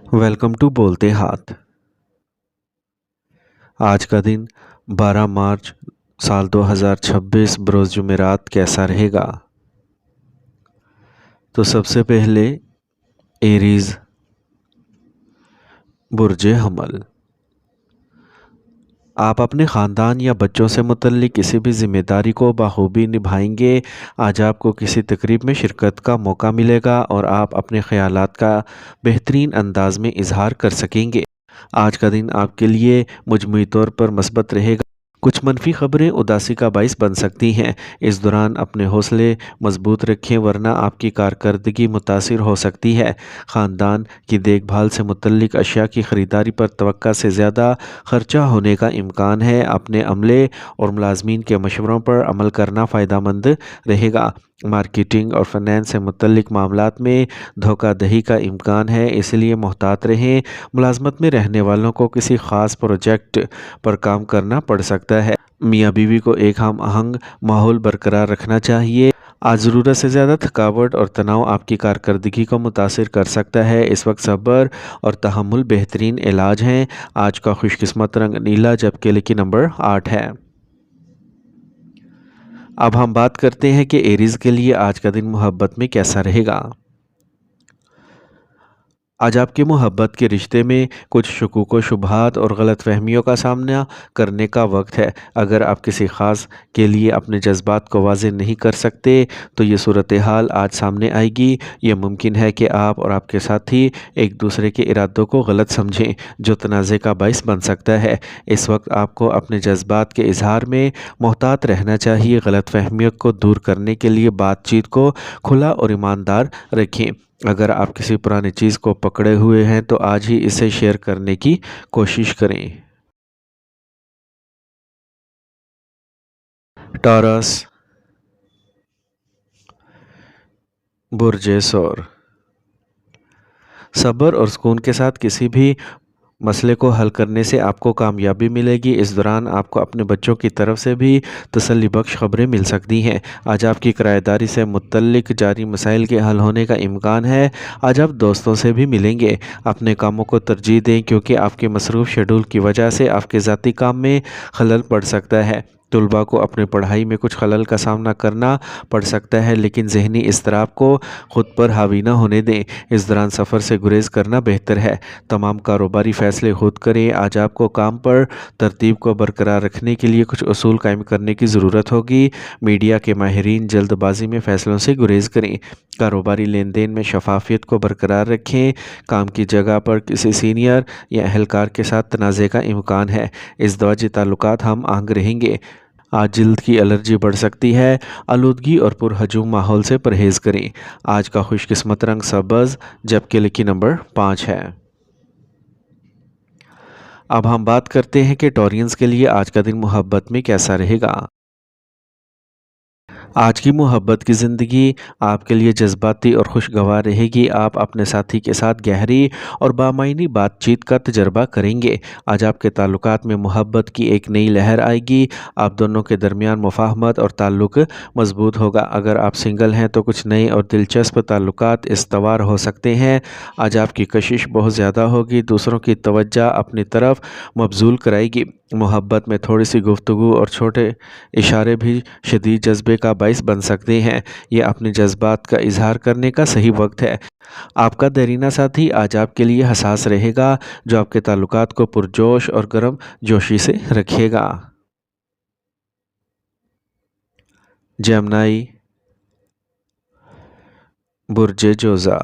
Welcome to बोलते हाथ। आज का दिन 12 मार्च साल 2026 बरोज़ जुमेरात कैसा रहेगा? तो सबसे पहले एरीज़ बुर्जे हमल। आप अपने ख़ानदान या बच्चों से मुतल्लिक किसी भी ज़िम्मेदारी को बखूबी निभाएंगे। आज आपको किसी तकरीब में शिरकत का मौका मिलेगा और आप अपने ख़यालात का बेहतरीन अंदाज में इजहार कर सकेंगे। आज का दिन आपके लिए मजमूई तौर पर मस्बत रहेगा। कुछ मनफी खबरें उदासी का बाइस बन सकती हैं। इस दौरान अपने हौसले मजबूत रखें वरना आपकी कारकर्दगी मुतासिर हो सकती है। ख़ानदान की देखभाल से मुतल्लिक अशिया की ख़रीदारी पर तवक्का से ज़्यादा खर्चा होने का इम्कान है। अपने अमले और मुलाजमीन के मशवरों पर अमल करना फ़ायदेमंद रहेगा। मार्केटिंग और फाइनेंस से मुतल्लिक मामलात में धोखाधड़ी का इम्कान है, इसलिए मोहतात रहें। मुलाजमत में रहने वालों को किसी ख़ास प्रोजेक्ट पर काम करना पड़ सकता है। मियाँ बीवी को एक हम आहंग माहौल बरकरार रखना चाहिए। आज ज़रूरत से ज़्यादा थकावट और तनाव आपकी कारकर्दगी को मुतासिर कर सकता है। इस वक्त सब्र और तहम्मुल बेहतरीन इलाज हैं। आज का खुशकिस्मत रंग नीला जबकि लकी नंबर 8 है। अब हम बात करते हैं कि एरीज़ के लिए आज का दिन मोहब्बत में कैसा रहेगा। आज आपके मोहब्बत के रिश्ते में कुछ शकूक व शुबहात और गलत फहमियों का सामना करने का वक्त है। अगर आप किसी ख़ास के लिए अपने जज्बात को वाज़ेह नहीं कर सकते तो ये सूरत हाल आज सामने आएगी। ये मुमकिन है कि आप और आपके साथी एक दूसरे के इरादों को गलत समझें, जो तनाज़े का बाइस बन सकता है। इस वक्त आपको अपने जज्बात के इजहार में मोहतात रहना चाहिए। गलत फहमियों को दूर करने के लिए बातचीत को खुला और ईमानदार रखें। अगर आप किसी पुरानी चीज़ को पकड़े हुए हैं तो आज ही इसे शेयर करने की कोशिश करें। टॉरस बुर्जे सौर। सब्र और सुकून के साथ किसी भी मसले को हल करने से आपको कामयाबी मिलेगी। इस दौरान आपको अपने बच्चों की तरफ से भी तसल्ली बख्श खबरें मिल सकती हैं। आज आपकी किराएदारी से मुत्तल्लिक जारी मसाइल के हल होने का इम्कान है। आज आप दोस्तों से भी मिलेंगे। अपने कामों को तरजीह दें क्योंकि आपके मसरूफ़ शेड्यूल की वजह से आपके ज़ाती काम में खलल पड़ सकता है। तलबा को अपनी पढ़ाई में कुछ खलल का सामना करना पड़ सकता है, लेकिन जहनी इज़्तिराब को ख़ुद पर हावी ना होने दें। इस दौरान सफ़र से गुरेज करना बेहतर है। तमाम कारोबारी फ़ैसले खुद करें। आज आपको काम पर तरतीब को बरकरार रखने के लिए कुछ उसूल कायम करने की ज़रूरत होगी। मीडिया के माहिरीन जल्दबाजी में फ़ैसलों से गुरेज करें। कारोबारी लेन देन में शफाफियत को बरकरार रखें। काम की जगह पर किसी सीनियर या अहलकार के साथ तनाज़े का इम्कान है। इज़दवाजी ताल्लुकात हम आहंग रहेंगे। आज जिल्द की एलर्जी बढ़ सकती है। आलूदगी और पुरहजूम माहौल से परहेज़ करें। आज का खुशकिस्मत रंग सब्ज़ जबकि लकी नंबर 5 है। अब हम बात करते हैं कि टॉरियंस के लिए आज का दिन मोहब्बत में कैसा रहेगा। आज की मोहब्बत की ज़िंदगी आपके लिए जज्बाती और खुशगवार रहेगी। आप अपने साथी के साथ गहरी और बामायनी बातचीत का तजर्बा करेंगे। आज आपके ताल्लुकात में मोहब्बत की एक नई लहर आएगी। आप दोनों के दरमियान मुफाहमत और ताल्लुक़ मजबूत होगा। अगर आप सिंगल हैं तो कुछ नए और दिलचस्प ताल्लुकात इस्तवार हो सकते हैं। आज आपकी कशिश बहुत ज़्यादा होगी। दूसरों की तवज्जो अपनी तरफ मबजूल कराएगी। मोहब्बत में थोड़ी सी गुफ्तगू और छोटे इशारे भी शदीद जज्बे का बाइस बन सकते हैं। ये अपने जज्बात का इजहार करने का सही वक्त है। आपका देरीना साथी आज आपके लिए हसास रहेगा, जो आपके ताल्लुकात को पुरजोश और गर्म जोशी से रखेगा। जेमिनी बुर्जे जोज़ा।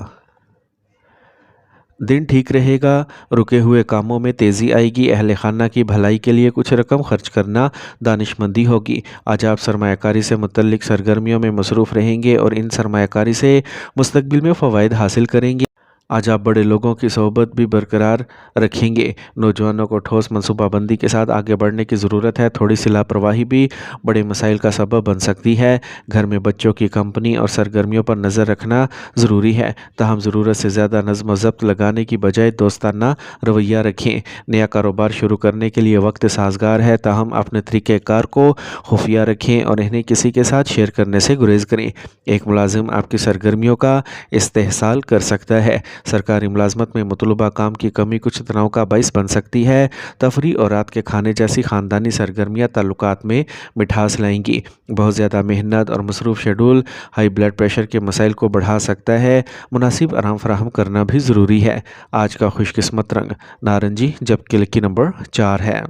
दिन ठीक रहेगा। रुके हुए कामों में तेज़ी आएगी। अहले खाना की भलाई के लिए कुछ रकम खर्च करना दानिशमंदी होगी। आज आप सरमायाकारी से मुतल्लिक सरगर्मियों में मसरूफ़ रहेंगे और इन सरमायाकारी से मुस्तकबिल में फ़वाइद हासिल करेंगे। आज आप बड़े लोगों की सोहबत भी बरकरार रखेंगे। नौजवानों को ठोस मनसूबाबंदी के साथ आगे बढ़ने की ज़रूरत है। थोड़ी सी लापरवाही भी बड़े मसाइल का सबब बन सकती है। घर में बच्चों की कंपनी और सरगर्मियों पर नज़र रखना ज़रूरी है। ताहम ज़रूरत से ज़्यादा नज़्म व ज़ब्त लगाने की बजाय दोस्ताना रवैया रखें। नया कारोबार शुरू करने के लिए वक्त साजगार है, ताहम अपने तरीक़ेकार को खुफिया रखें और इन्हें किसी के साथ शेयर करने से गुरेज करें। एक मुलाजिम आपकी सरगर्मियों का इस्तेहसाल कर सकता है। सरकारी मुलाजमत में मतलूबा काम की कमी कुछ तनाव का बाइस बन सकती है। तफरी और रात के खाने जैसी ख़ानदानी सरगर्मियाँ ताल्लुकात में मिठास लाएंगी। बहुत ज़्यादा मेहनत और मसरूफ़ शेड्यूल हाई ब्लड प्रेशर के मसाइल को बढ़ा सकता है। मुनासिब आराम फराहम करना भी ज़रूरी है। आज का खुशकिस्मत रंग नारंगी, जबकि लकी नंबर 4 है।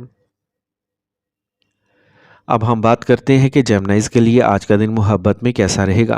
अब हम बात करते हैं कि जेमिनीज़ के लिए आज का दिन मोहब्बत में कैसा रहेगा।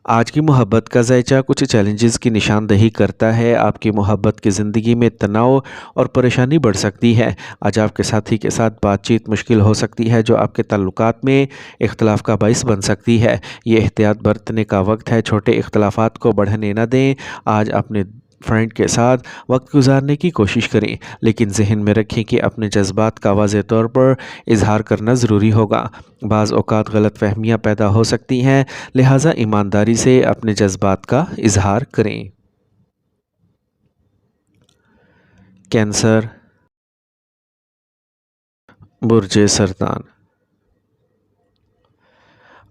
आज की मोहब्बत का ज़ायचा कुछ चैलेंजेस की निशानदही करता है। आपकी मोहब्बत की ज़िंदगी में तनाव और परेशानी बढ़ सकती है। आज आपके साथी के साथ बातचीत मुश्किल हो सकती है, जो आपके ताल्लुकात में इख्तलाफ का बाइस बन सकती है। ये एहतियात बरतने का वक्त है, छोटे इख्तलाफात को बढ़ने न दें। आज अपने फ्रेंड के साथ वक्त गुजारने की कोशिश करें, लेकिन जहन में रखें कि अपने जज्बात का वाज़ेह तौर पर इजहार करना ज़रूरी होगा। बाज़ औक़ात गलत फहमियाँ पैदा हो सकती हैं, लिहाजा ईमानदारी से अपने जज्बात का इजहार करें। कैंसर, बुर्ज सरतान।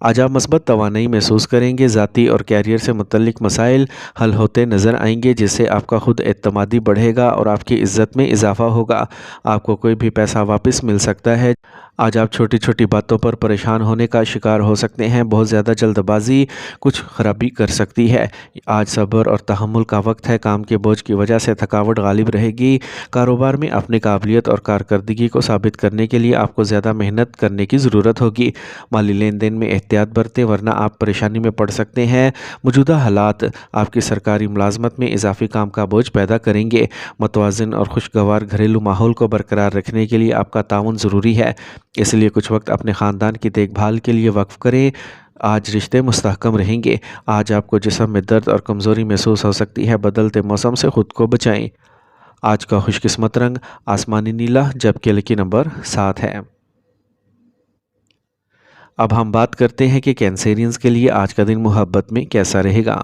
आज आप मस्बत तवानाई महसूस करेंगे। ज़ाती और कैरियर से मुतल्लिक मसाइल हल होते नज़र आएंगे, जिससे आपका खुद एतमादी बढ़ेगा और आपकी इज़्ज़त में इजाफ़ा होगा। आपको कोई भी पैसा वापस मिल सकता है। आज आप छोटी छोटी बातों पर परेशान होने का शिकार हो सकते हैं। बहुत ज़्यादा जल्दबाजी कुछ ख़राबी कर सकती है। आज सब्र और तहम्मुल का वक्त है। काम के बोझ की वजह से थकावट गालिब रहेगी। कारोबार में अपनी काबिलियत और कारकर्दगी को साबित करने के लिए आपको ज़्यादा मेहनत करने की ज़रूरत होगी। माली लेन देन में एहतियात बरतें, वरना आप परेशानी में पड़ सकते हैं। मौजूदा हालात आपकी सरकारी मुलाजमत में इजाफी काम का बोझ पैदा करेंगे। मतवाज़िन और खुशगवार घरेलू माहौल को बरकरार रखने के लिए आपका ताउन ज़रूरी है, इसलिए कुछ वक्त अपने ख़ानदान की देखभाल के लिए वक्फ़ करें। आज रिश्ते मुस्तहकम रहेंगे। आज आपको जिस्म में दर्द और कमज़ोरी महसूस हो सकती है। बदलते मौसम से ख़ुद को बचाएं। आज का खुशकिस्मत रंग आसमानी नीला, जबकि लकी नंबर 7 है। अब हम बात करते हैं कि कैंसेरियंस के लिए आज का दिन मोहब्बत में कैसा रहेगा।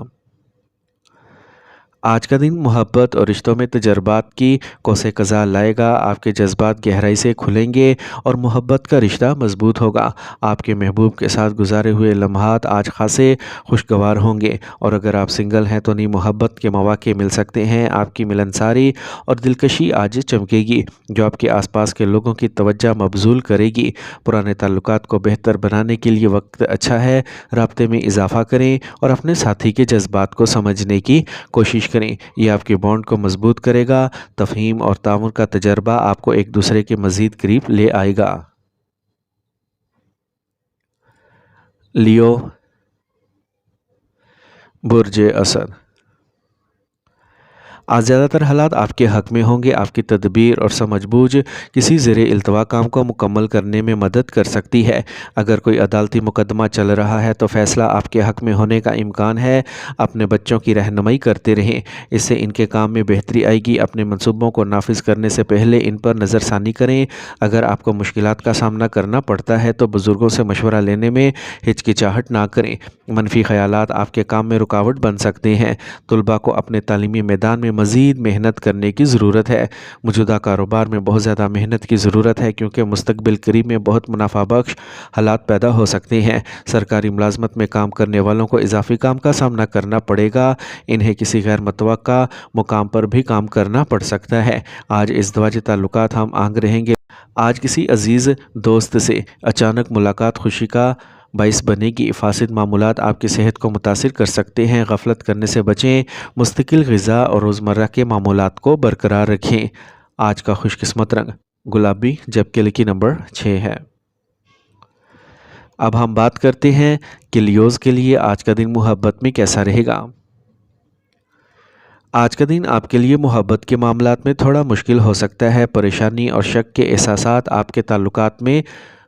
आज का दिन मोहब्बत और रिश्तों में तजर्बात की कौसे कज़ा लाएगा। आपके जज्बात गहराई से खुलेंगे और मोहब्बत का रिश्ता मजबूत होगा। आपके महबूब के साथ गुजारे हुए लम्हात आज खासे खुशगवार होंगे, और अगर आप सिंगल हैं तो नई मोहब्बत के मौके मिल सकते हैं। आपकी मिलनसारी और दिलकशी आज चमकेगी, जो आपके आसपास के लोगों की तवज्जो मबजूल करेगी। पुराने ताल्लुकात को बेहतर बनाने के लिए वक्त अच्छा है। राब्ते में इजाफा करें और अपने साथी के जज्बात को समझने की कोशिश करें। यह आपके बॉन्ड को मजबूत करेगा। तफहीम और तामुन का तजर्बा आपको एक दूसरे के मज़ीद करीब ले आएगा। लियो, बुर्ज असद। आज ज़्यादातर हालात आपके हक़ में होंगे। आपकी तदबीर और समझबूझ किसी ज़ेरे इल्तवा काम को मुकम्मल करने में मदद कर सकती है। अगर कोई अदालती मुकदमा चल रहा है तो फ़ैसला आपके हक़ में होने का इम्कान है। अपने बच्चों की रहनुमाई करते रहें, इससे इनके काम में बेहतरी आएगी। अपने मंसूबों को नाफिज करने से पहले इन पर नज़रसानी करें। अगर आपको मुश्किलात का सामना करना पड़ता है तो बुज़ुर्गों से मशवरा लेने में हिचकिचाहट ना करें। मनफी ख़यालात आपके काम में रुकावट बन सकते हैं। तुलबा को अपने तालीमी मैदान में मज़ीद मेहनत करने की ज़रूरत है। मौजूदा कारोबार में बहुत ज़्यादा मेहनत की ज़रूरत है, क्योंकि मुस्तकबिल करीब में बहुत मुनाफा बख्श हालात पैदा हो सकते हैं। सरकारी मुलाजमत में काम करने वालों को इजाफी काम का सामना करना पड़ेगा। इन्हें किसी गैर मुतवक्का मुकाम पर भी काम करना पड़ सकता है। आज इज़्दवाजी ताल्लुकात हम आंग रहेंगे। आज किसी अजीज़ दोस्त से अचानक मुलाकात खुशी का बाइस बनेगी। फासिद मामूलात आपकी सेहत को मुतासिर कर सकते हैं। गफलत करने से बचें। मुस्तकिल ग़िज़ा और रोज़मर्रा के मामूलात को बरकरार रखें। आज का खुशकिस्मत रंग गुलाबी, जबकि लकी नंबर 6 है। अब हम बात करते हैं कि लियोज़ के लिए आज का दिन मोहब्बत में कैसा रहेगा। आज का दिन आपके लिए मोहब्बत के मामलात में थोड़ा मुश्किल हो सकता है। परेशानी और शक के एहसासात आपके ताल्लुकात में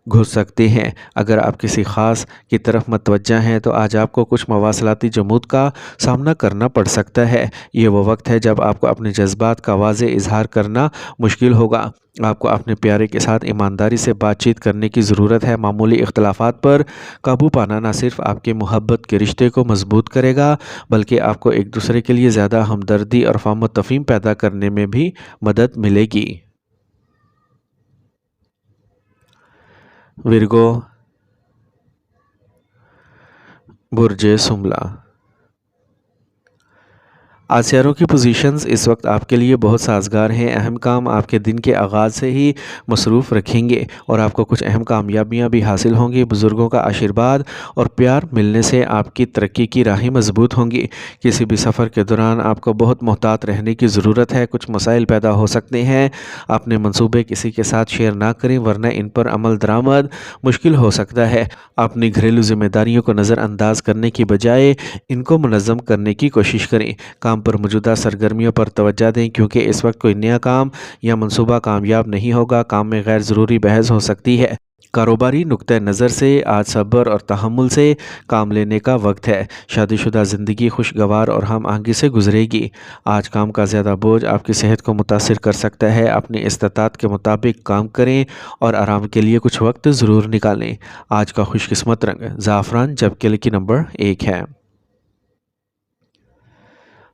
घुस सकते हैं। अगर आप किसी ख़ास की तरफ मतवज्जा हैं तो आज आपको कुछ मवासलाती जमूद का सामना करना पड़ सकता है। ये वो वक्त है जब आपको अपने जज्बात का वाज़ेह इजहार करना मुश्किल होगा। आपको अपने प्यारे के साथ ईमानदारी से बातचीत करने की ज़रूरत है। मामूली इख्तलाफात पर काबू पाना न सिर्फ आपके मोहब्बत के रिश्ते को मजबूत करेगा, बल्कि आपको एक दूसरे के लिए ज़्यादा हमदर्दी और फ़हम तफ़हीम पैदा करने में भी मदद मिलेगी। विर्गो, बुर्ज सुमला। आज सितारों की पोजीशंस इस वक्त आपके लिए बहुत साजगार हैं। अहम काम आपके दिन के आगाज़ से ही मसरूफ़ रखेंगे और आपको कुछ अहम कामयाबियाँ भी हासिल होंगी। बुज़ुर्गों का आशीर्वाद और प्यार मिलने से आपकी तरक्की की राहें मजबूत होंगी। किसी भी सफ़र के दौरान आपको बहुत मोहतात रहने की ज़रूरत है। कुछ मसाइल पैदा हो सकते हैं। अपने मंसूबे किसी के साथ शेयर ना करें, वरना इन पर अमल दरामद मुश्किल हो सकता है। अपनी घरेलू जिम्मेदारियों को नज़रअंदाज करने की बजाय इनको मुनज़्ज़म करने की कोशिश करें। काम पर मौजूदा सरगर्मियों पर तवज्जो दें, क्योंकि इस वक्त कोई नया काम या मंसूबा कामयाब नहीं होगा। काम में गैर ज़रूरी बहस हो सकती है। कारोबारी नुक्ते नज़र से आज सब्र और तहम्मुल से काम लेने का वक्त है। शादीशुदा ज़िंदगी खुशगवार और हम आहंगी से गुजरेगी। आज काम का ज़्यादा बोझ आपकी सेहत को मुतासिर कर सकता है। अपनी इस्तात के मुताबिक काम करें और आराम के लिए कुछ वक्त ज़रूर निकालें। आज का खुशकिस्मत रंग ज़ाफ़रान, जबकि लकी नंबर 1 है।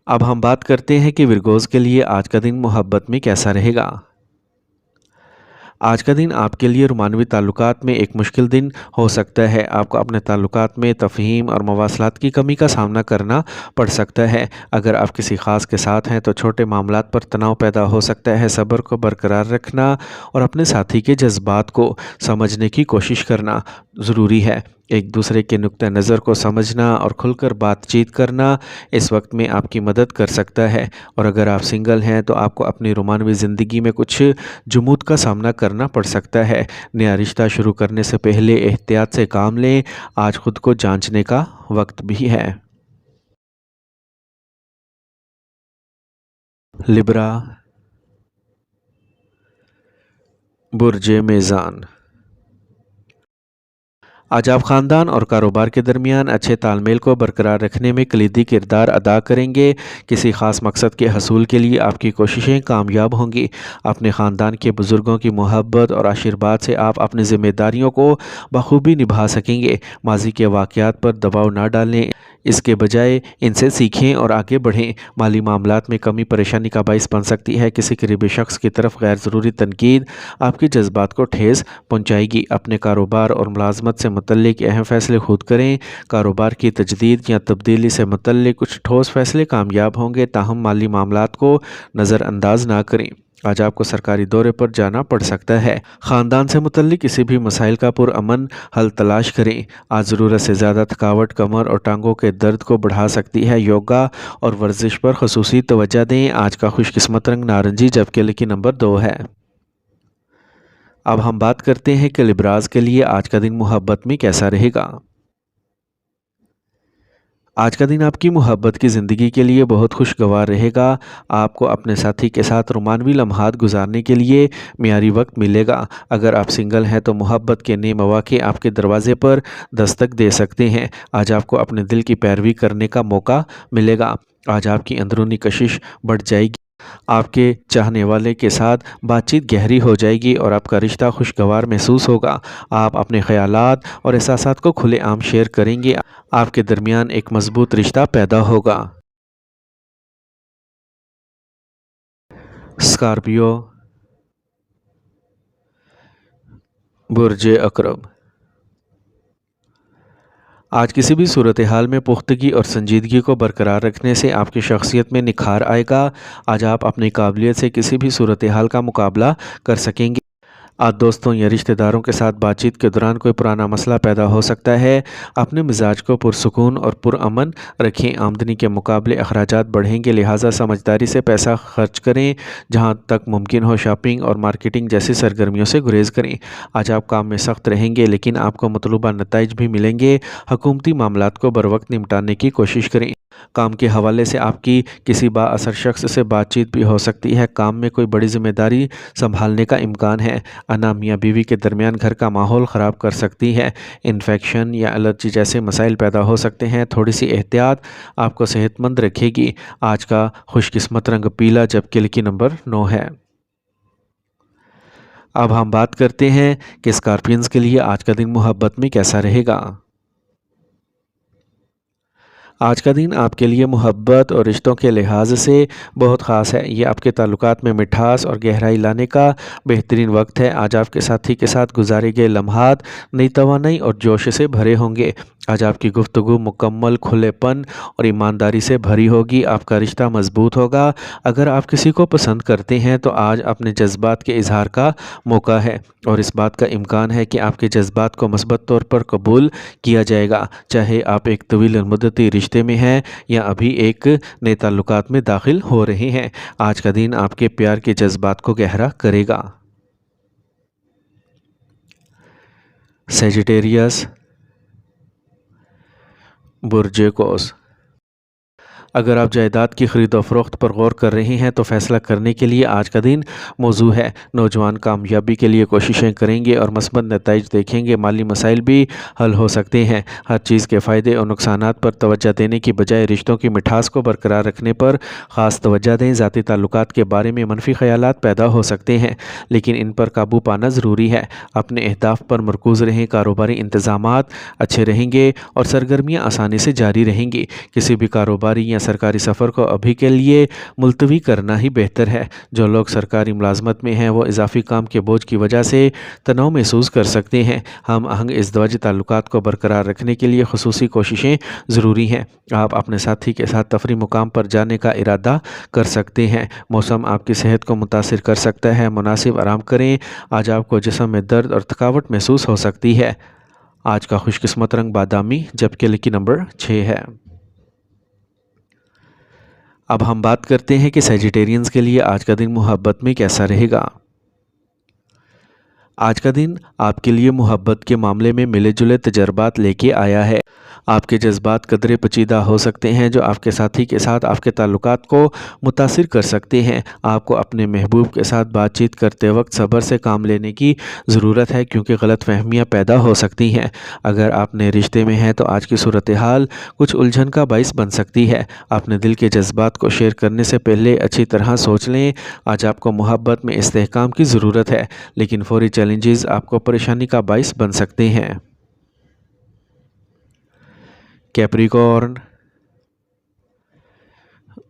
अब हम बात करते हैं कि विरगोज़ के लिए आज का दिन मोहब्बत में कैसा रहेगा। आज का दिन आपके लिए रोमानवी ताल्लुकात में एक मुश्किल दिन हो सकता है। आपको अपने ताल्लुकात में तफ़हीम और मवासलात की कमी का सामना करना पड़ सकता है। अगर आप किसी ख़ास के साथ हैं तो छोटे मामलात पर तनाव पैदा हो सकता है। सब्र को बरकरार रखना और अपने साथी के जज्बात को समझने की कोशिश करना ज़रूरी है। एक दूसरे के नुक्ते नज़र को समझना और खुलकर बातचीत करना इस वक्त में आपकी मदद कर सकता है। और अगर आप सिंगल हैं तो आपको अपनी रोमानवी ज़िंदगी में कुछ जुमूद का सामना करना पड़ सकता है। नया रिश्ता शुरू करने से पहले एहतियात से काम लें। आज खुद को जांचने का वक्त भी है। लिब्रा, बुर्ज मेज़ान। आज आप ख़ानदान और कारोबार के दरमियान अच्छे तालमेल को बरकरार रखने में कलीदी किरदार अदा करेंगे। किसी ख़ास मकसद के हसूल के लिए आपकी कोशिशें कामयाब होंगी। अपने ख़ानदान के बुज़ुर्गों की मोहब्बत और आशीर्वाद से आप अपनी ज़िम्मेदारियों को बखूबी निभा सकेंगे। माजी के वाक़यात पर दबाव ना डालें, इसके बजाय इनसे सीखें और आगे बढ़ें। माली मामलात में कमी परेशानी का बाइस बन सकती है। किसी करीबी शख्स की तरफ गैर ज़रूरी तनकीद आपके जज्बात को ठेस पहुँचाएगी। अपने कारोबार और मुलाजमत से मुतल्लिक अहम फ़ैसले खुद करें। कारोबार की तजदीद या तब्दीली से मुतल्लिक कुछ ठोस फ़ैसले कामयाब होंगे, ताहम माली मामलात को नज़रअंदाज ना करें। आज आपको सरकारी दौरे पर जाना पड़ सकता है। ख़ानदान से मुतल्लिक किसी भी मसाइल का पुरअमन हल तलाश करें। आज ज़रूरत से ज़्यादा थकावट कमर और टांगों के दर्द को बढ़ा सकती है। योगा और वर्जिश पर ख़ुसूसी तवज्जो दें। आज का खुशकिस्मत रंग नारंगी, जबकि लकी नंबर 2 है। अब हम बात करते हैं कि लिब्राज के लिए आज का दिन मोहब्बत में कैसा रहेगा। आज का दिन आपकी मोहब्बत की ज़िंदगी के लिए बहुत खुशगवार रहेगा। आपको अपने साथी के साथ रोमानवी लम्हात गुजारने के लिए मियारी वक्त मिलेगा। अगर आप सिंगल हैं तो मोहब्बत के नए मौके आपके दरवाज़े पर दस्तक दे सकते हैं। आज आपको अपने दिल की पैरवी करने का मौका मिलेगा। आज आपकी अंदरूनी कशिश बढ़ जाएगी। आपके चाहने वाले के साथ बातचीत गहरी हो जाएगी और आपका रिश्ता खुशगवार महसूस होगा। आप अपने ख़यालात और एहसासात को खुलेआम शेयर करेंगे। आपके दरमियान एक मजबूत रिश्ता पैदा होगा। स्कॉर्पियो, बुर्ज अकरब। आज किसी भी सूरत हाल में पुख्तगी और संजीदगी को बरकरार रखने से आपकी शख्सियत में निखार आएगा। आज आप अपनी काबिलियत से किसी भी सूरत हाल का मुकाबला कर सकेंगे। आज दोस्तों या रिश्तेदारों के साथ बातचीत के दौरान कोई पुराना मसला पैदा हो सकता है। अपने मिजाज को पुरसुकून और पुरअमन रखें। आमदनी के मुकाबले अखराजात बढ़ेंगे, लिहाजा समझदारी से पैसा खर्च करें। जहां तक मुमकिन हो शॉपिंग और मार्केटिंग जैसी सरगर्मियों से गुरेज करें। आज आप काम में सख्त रहेंगे, लेकिन आपको मतलूबा नताइज भी मिलेंगे। हुकूमती मामलात को बर वक्त निपटाने की कोशिश करें। काम के हवाले से आपकी किसी बाअसर शख्स से बातचीत भी हो सकती है। काम में कोई बड़ी जिम्मेदारी संभालने का इम्कान है। अना मियाँ बीवी के दरमियान घर का माहौल ख़राब कर सकती है। इन्फेक्शन या एलर्जी जैसे मसाइल पैदा हो सकते हैं। थोड़ी सी एहतियात आपको सेहतमंद रखेगी। आज का खुशकिस्मत रंग पीला, जबकि लकी नंबर 9 है। अब हम बात करते हैं कि स्कॉर्पियंस के लिए आज का दिन मोहब्बत में कैसा रहेगा। आज का दिन आपके लिए मोहब्बत और रिश्तों के लिहाज से बहुत ख़ास है। ये आपके ताल्लुकात में मिठास और गहराई लाने का बेहतरीन वक्त है। आज आपके साथी के साथ गुजारे गए लम्हात नई तवानाई और जोश से भरे होंगे। آج آپ کی گفتگو مکمل کھلےپن اور ایمانداری سے بھری ہوگی، آپ کا رشتہ مضبوط ہوگا۔ اگر آپ کسی کو پسند کرتے ہیں تو آج اپنے جذبات کے اظہار کا موقع ہے، اور اس بات کا امکان ہے کہ آپ کے جذبات کو مثبت طور پر قبول کیا جائے گا، چاہے آپ ایک طویل المدتی رشتے میں ہیں یا ابھی ایک نئے تعلقات میں داخل ہو رہے ہیں۔ آج کا دن آپ کے پیار کے جذبات کو گہرا کرے گا۔ سیجیٹیریس، برج قوس۔ اگر آپ جائیداد کی خرید و فروخت پر غور کر رہے ہیں تو فیصلہ کرنے کے لیے آج کا دن موزوں ہے۔ نوجوان کامیابی کے لیے کوششیں کریں گے اور مثبت نتائج دیکھیں گے۔ مالی مسائل بھی حل ہو سکتے ہیں۔ ہر چیز کے فائدے اور نقصانات پر توجہ دینے کی بجائے رشتوں کی مٹھاس کو برقرار رکھنے پر خاص توجہ دیں۔ ذاتی تعلقات کے بارے میں منفی خیالات پیدا ہو سکتے ہیں، لیکن ان پر قابو پانا ضروری ہے۔ اپنے اہداف پر مرکوز رہیں۔ کاروباری انتظامات اچھے رہیں گے اور سرگرمیاں آسانی سے جاری رہیں گی۔ کسی بھی کاروباری یا سرکاری سفر کو ابھی کے لیے ملتوی کرنا ہی بہتر ہے۔ جو لوگ سرکاری ملازمت میں ہیں وہ اضافی کام کے بوجھ کی وجہ سے تناؤ محسوس کر سکتے ہیں۔ ہم آہنگ ازدواجی تعلقات کو برقرار رکھنے کے لیے خصوصی کوششیں ضروری ہیں۔ آپ اپنے ساتھی کے ساتھ تفریح مقام پر جانے کا ارادہ کر سکتے ہیں۔ موسم آپ کی صحت کو متاثر کر سکتا ہے، مناسب آرام کریں۔ آج آپ کو جسم میں درد اور تھکاوٹ محسوس ہو سکتی ہے۔ آج کا خوش قسمت رنگ بادامی، جبکہ لکی نمبر 6 ہے۔ اب ہم بات کرتے ہیں کہ سیجیٹیرینز کے لیے آج کا دن محبت میں کیسا رہے گا۔ آج کا دن آپ کے لیے محبت کے معاملے میں ملے جلے تجربات لے کے آیا ہے۔ آپ کے جذبات قدرے پیچیدہ ہو سکتے ہیں جو آپ کے ساتھی کے ساتھ آپ کے تعلقات کو متاثر کر سکتے ہیں۔ آپ کو اپنے محبوب کے ساتھ بات چیت کرتے وقت صبر سے کام لینے کی ضرورت ہے، کیونکہ غلط فہمیاں پیدا ہو سکتی ہیں۔ اگر آپ نئے رشتے میں ہیں تو آج کی صورتحال کچھ الجھن کا باعث بن سکتی ہے۔ اپنے دل کے جذبات کو شیئر کرنے سے پہلے اچھی طرح سوچ لیں۔ آج آپ کو محبت میں استحکام کی ضرورت ہے، لیکن فوری چیلنجز آپ کو پریشانی کا باعث بن سکتے ہیں۔ کیپریکارن،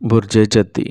برج جدی۔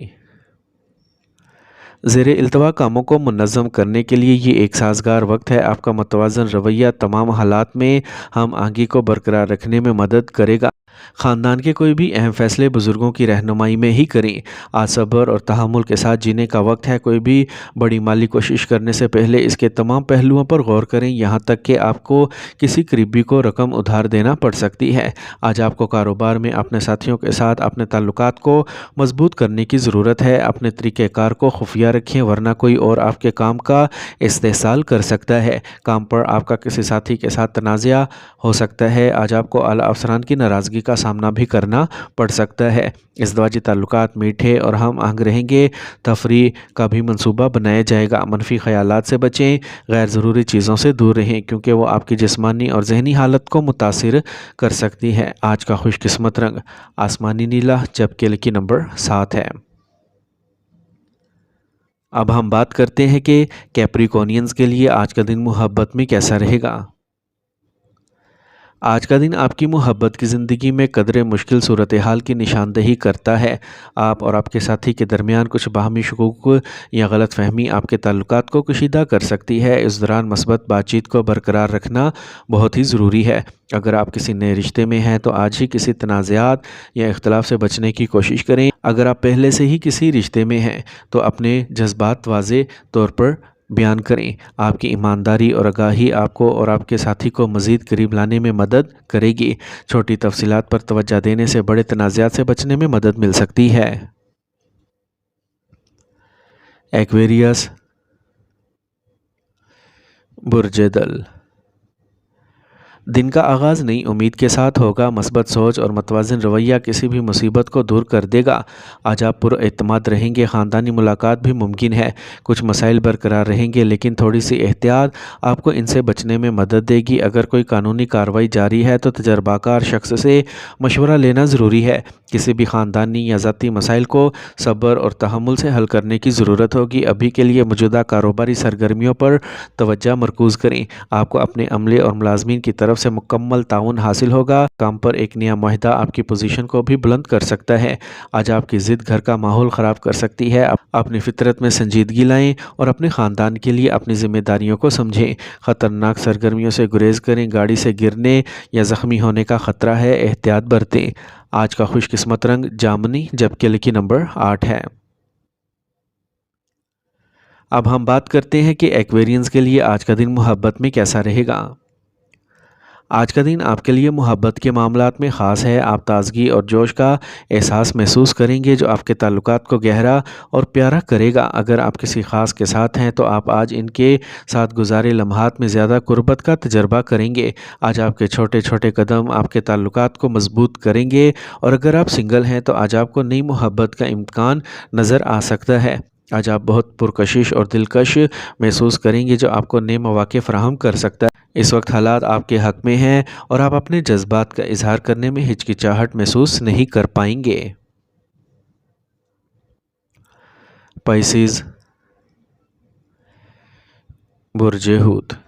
زیر التوا کاموں کو منظم کرنے کے لیے یہ ایک سازگار وقت ہے۔ آپ کا متوازن رویہ تمام حالات میں ہم آہنگی کو برقرار رکھنے میں مدد کرے گا۔ خاندان کے کوئی بھی اہم فیصلے بزرگوں کی رہنمائی میں ہی کریں۔ آج صبر اور تحمل کے ساتھ جینے کا وقت ہے۔ کوئی بھی بڑی مالی کوشش کرنے سے پہلے اس کے تمام پہلوؤں پر غور کریں، یہاں تک کہ آپ کو کسی قریبی کو رقم ادھار دینا پڑ سکتی ہے۔ آج آپ کو کاروبار میں اپنے ساتھیوں کے ساتھ اپنے تعلقات کو مضبوط کرنے کی ضرورت ہے۔ اپنے طریقہ کار کو خفیہ رکھیں، ورنہ کوئی اور آپ کے کام کا استحصال کر سکتا ہے۔ کام پر آپ کا کسی ساتھی کے ساتھ تنازعہ ہو سکتا ہے۔ آج آپ کو اعلیٰ افسران کی ناراضگی کا سامنا بھی کرنا پڑ سکتا ہے۔ ازدواجی تعلقات میٹھے اور ہم آہنگ رہیں گے۔ تفریح کا بھی منصوبہ بنایا جائے گا۔ منفی خیالات سے بچیں، غیر ضروری چیزوں سے دور رہیں، کیونکہ وہ آپ کی جسمانی اور ذہنی حالت کو متاثر کر سکتی ہے۔ آج کا خوش قسمت رنگ آسمانی نیلا، جبکہ لکی نمبر 7 ہے۔ اب ہم بات کرتے ہیں کہ کیپریکونینز کے لیے آج کا دن محبت میں کیسا رہے گا۔ آج کا دن آپ کی محبت کی زندگی میں قدرے مشکل صورتحال کی نشاندہی کرتا ہے۔ آپ اور آپ کے ساتھی کے درمیان کچھ باہمی شکوک یا غلط فہمی آپ کے تعلقات کو کشیدہ کر سکتی ہے۔ اس دوران مثبت بات چیت کو برقرار رکھنا بہت ہی ضروری ہے۔ اگر آپ کسی نئے رشتے میں ہیں تو آج ہی کسی تنازعات یا اختلاف سے بچنے کی کوشش کریں۔ اگر آپ پہلے سے ہی کسی رشتے میں ہیں تو اپنے جذبات واضح طور پر بیان کریں۔ آپ کی ایمانداری اور آگاہی آپ کو اور آپ کے ساتھی کو مزید قریب لانے میں مدد کرے گی۔ چھوٹی تفصیلات پر توجہ دینے سے بڑے تنازعات سے بچنے میں مدد مل سکتی ہے۔ ایکویریس، برج دل۔ دن کا آغاز نئی امید کے ساتھ ہوگا۔ مثبت سوچ اور متوازن رویہ کسی بھی مصیبت کو دور کر دے گا۔ آج آپ پر اعتماد رہیں گے۔ خاندانی ملاقات بھی ممکن ہے۔ کچھ مسائل برقرار رہیں گے، لیکن تھوڑی سی احتیاط آپ کو ان سے بچنے میں مدد دے گی۔ اگر کوئی قانونی کارروائی جاری ہے تو تجربہ کار شخص سے مشورہ لینا ضروری ہے۔ کسی بھی خاندانی یا ذاتی مسائل کو صبر اور تحمل سے حل کرنے کی ضرورت ہوگی۔ ابھی کے لیے موجودہ کاروباری سرگرمیوں پر توجہ مرکوز کریں۔ آپ کو اپنے عملے اور ملازمین کی طرف طرف سے मुकम्मल ताउन हासिल होगा। काम पर एक नया मुआहिदा आपकी पोजीशन को भी बुलंद कर सकता है। आज आपकी ज़िद घर का माहौल ख़राब कर सकती है। अपनी फितरत में संजीदगी लाएं और अपने ख़ानदान के लिए अपनी ज़िम्मेदारियों को समझें। ख़तरनाक सरगर्मियों से गुरेज करें। गाड़ी से गिरने या ज़ख्मी होने का ख़तरा है, एहतियात बरतें। आज का खुशकिस्मत रंग जामुनी, जबकि लकी नंबर 8 है। अब हम बात करते हैं कि एक्वेरियंस के लिए आज का दिन मोहब्बत में कैसा रहेगा। आज का दिन आपके लिए मोहब्बत के मामलात में ख़ास है। आप ताज़गी और जोश का एहसास महसूस करेंगे जो आपके ताल्लुकात को गहरा और प्यारा करेगा। अगर आप किसी ख़ास के साथ हैं तो आप आज इनके साथ गुजारे लम्हात में ज़्यादा कुर्बत का तजर्बा करेंगे। आज आपके छोटे छोटे कदम आपके ताल्लुकात को मजबूत करेंगे। और अगर आप सिंगल हैं तो आज आपको नई मोहब्बत का इम्कान नज़र आ सकता है। आज आप बहुत पुरकशिश और दिलकश महसूस करेंगे जो आपको नए मौक़े फ़राहम कर सकता है। इस वक्त हालात आपके हक़ में हैं और आप अपने जज्बात का इजहार करने में हिचकिचाहट महसूस नहीं कर पाएंगे। पाइसेस, बुर्ज हूत।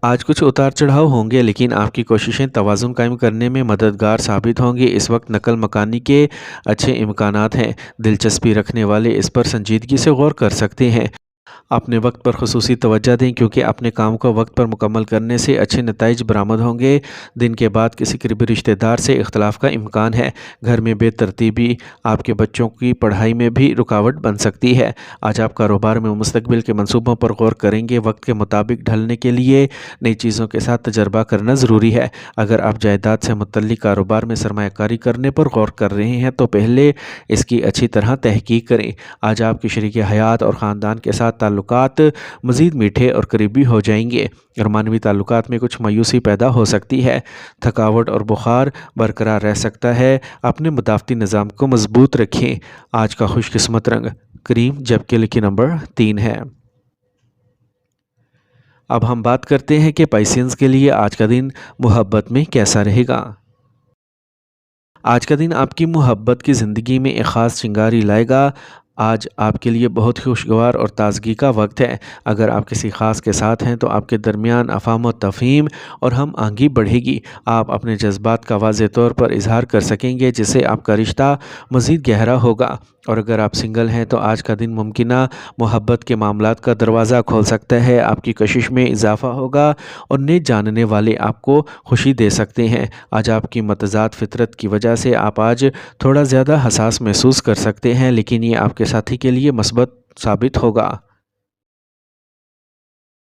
आज कुछ उतार चढ़ाव होंगे लेकिन आपकी कोशिशें तवाज़ुन कायम करने में मददगार साबित होंगी। इस वक्त नकल मकानी के अच्छे इम्कानात हैं। दिलचस्पी रखने वाले इस पर संजीदगी से गौर कर सकते हैं। अपने वक्त पर खुसूसी तवज्जो दें क्योंकि अपने काम को वक्त पर मुकम्मल करने से अच्छे नताइज बरामद होंगे। दिन के बाद किसी करीबी रिश्तेदार से इख्तलाफ का इम्कान है। घर में बेतरतीबी आपके बच्चों की पढ़ाई में भी रुकावट बन सकती है। आज आप कारोबार में मुस्तकबिल के मंसूबों पर गौर करेंगे। वक्त के मुताबिक ढलने के लिए नई चीज़ों के साथ तजर्बा करना ज़रूरी है। अगर आप जायदाद से मुतल्लिक कारोबार में सरमायाकारी करने पर गौर कर रहे हैं तो पहले इसकी अच्छी तरह तहकीक करें। आज आपकी शरीके हयात और ख़ानदान के साथ ताल्लुकात मज़ीद मीठे और करीबी हो जाएंगे और मानवी ताल्लुकात में कुछ मायूसी पैदा हो सकती है। थकावट और बुखार बरकरार रह सकता है। अपने मुदाफ़ती निज़ाम को मजबूत रखें। आज का खुशकिस्मत रंग क्रीम, जबकि लकी नंबर 3 है। अब हम बात करते हैं कि पाइसेंस के लिए आज का दिन मोहब्बत में कैसा रहेगा। आज का दिन आपकी मोहब्बत की ज़िंदगी में एक ख़ास चिंगारी लाएगा। आज आपके लिए बहुत खुशगवार और ताज़गी का वक्त है। अगर आप किसी ख़ास के साथ हैं तो आपके दरमियान अफ़ाम व तफ़हीम और हम आहंगी बढ़ेगी। आप अपने जज्बात का वाज़ेह तौर पर इजहार कर सकेंगे जिससे आपका रिश्ता मज़ीद गहरा होगा। और अगर आप सिंगल हैं तो आज का दिन मुमकिना मोहब्बत के मामलात का दरवाज़ा खोल सकता है। आपकी कशिश में इजाफ़ा होगा और नए जानने वाले आपको खुशी दे सकते हैं। आज आपकी मतज़ाद फितरत की वजह से आप आज थोड़ा ज़्यादा हसास महसूस कर सकते हैं लेकिन ये आपके साथी के लिए मस्बत साबित होगा।